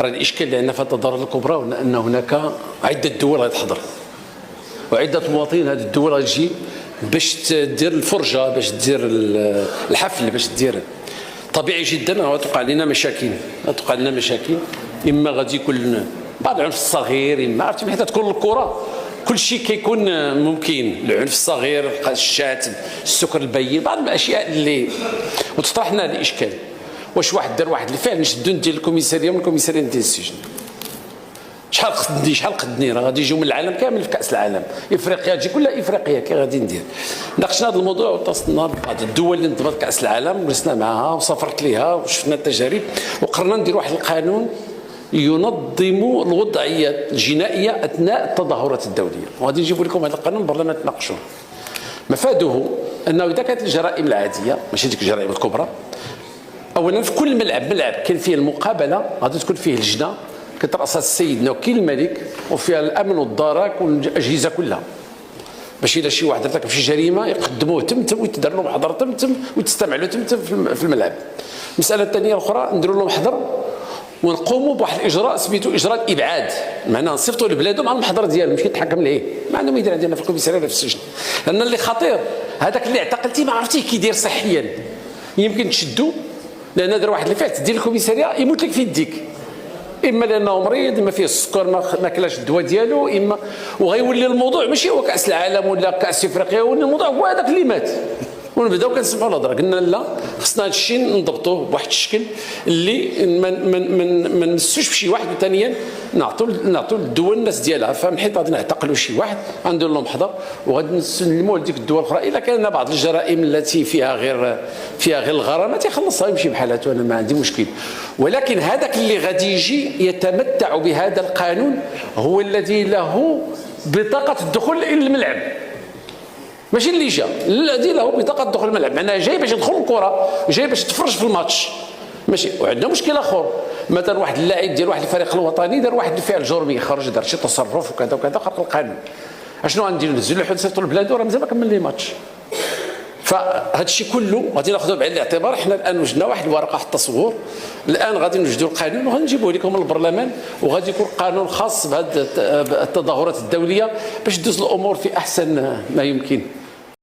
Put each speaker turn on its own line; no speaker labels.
راه الاشكال اللي عندنا في التظاهرات الكبرى هو ان هناك عده دول غتحضر وعده مواطنين هذه الدول غتجي باش تدير الفرجه، باش دير الحفل، باش دير. طبيعي جدا غتوقع لنا مشاكل، اما غادي يكون بعض العنف الصغير، اما عرفتي حيت تكون الكره كل شيء كيكون ممكن، العنف الصغير، الشاتم، السكر البين، بعض الاشياء اللي وتطرح لنا الاشكال. واش واحد دار واحد الفعل نشدو ندير الكوميساريه من الكوميساريه ندير السجن؟ شحال قدني راه غادي يجيو من العالم كامل في كاس العالم، افريقيا تجي كلها افريقيا كي غادي ندير. ناقشنا هذا الموضوع واتصلنا ببعض الدول اللي انضمت كاس العالم وجلسنا معها وسافرت ليها وشفنا التجارب وقررنا ندير واحد القانون ينظم الوضعيه الجنائيه اثناء التظاهرات الدوليه، وغادي نجيب لكم هذا القانون البرلمان تناقشوه. مفاده انه اذا كانت الجرائم العاديه ماشي ديك الجرائم الكبرى، اولا في كل ملعب كان فيه المقابله غادي تكون فيه لجنه كترأسها السيد وكيل الملك وفيها الامن والدرك والاجهزه كلها، باش اذا شي واحد ارتكب شي جريمه يقدموه تم ويتدار له محضر تم وتستمع له تم في الملعب. المساله الثانيه الاخرى نديروا له محضر ونقوموا بواحد الاجراء سميتو اجراء الابعاد، معناه نصيفطوا لبلادهم على المحضر ديالهم مش كيتحكم ليه، ما عندهم يدير عندنا في الكوميساريه ولا في السجن. لان اللي خطير هذاك اللي اعتقلتيه ما عرفتيه كيدير صحيا، يمكن تشدو لان دار واحد اللي فات ديال الكوميساريه يموت لك في يديك، اما لانه مريض، اما فيه السكر ما كلاش الدواء ديالو، اما وغيولي الموضوع ماشي هو كاس العالم ولا كاس افريقيا، ولا الموضوع هو هذاك اللي مات. ونبداو كنسمعوا الهضره، قلنا لا خصنا هذا الشيء نضبطوه بواحد الشكل اللي ما نمسوش بشي واحد، وثانيا نعطوا الدول الناس ديالها، فمن حيث غادي نعتقلوا شي واحد غندير لهم محضر وغادي نسلموه لديك الدول الاخرى. الا كان بعض الجرائم التي فيها غير الغرامات يخلصها يمشي بحالته، انا ما عندي مشكل. ولكن هذاك اللي غادي يجي يتمتع بهذا القانون هو الذي له بطاقه الدخول الى الملعب، ماشي اللي جا الذي له بطاقه دخول الملعب، معناها جاي باش يدخل الكره، جاي باش تفرج في الماتش ماشي. وعندنا مشكل اخر، مثلا واحد اللاعب ديال واحد الفريق الوطني دار واحد الفعل جرمي، خرج دار شي تصرف وكذا وكذا خرق القانون، اشنو غنديروا؟ نهزوا له نصيفطوا لبلادو راه مازال ما كمل لي ماتش. فهذا الشيء كله غادي ناخذوه بعين الاعتبار. حنا الان وجدنا واحد الورقه حتى التصور، الان غادي نوجدوا القانون وغنجيبوه لكم للبرلمان، وغادي يكون قانون خاص بهذه التظاهرات الدوليه باش تدوز الامور في احسن ما يمكن.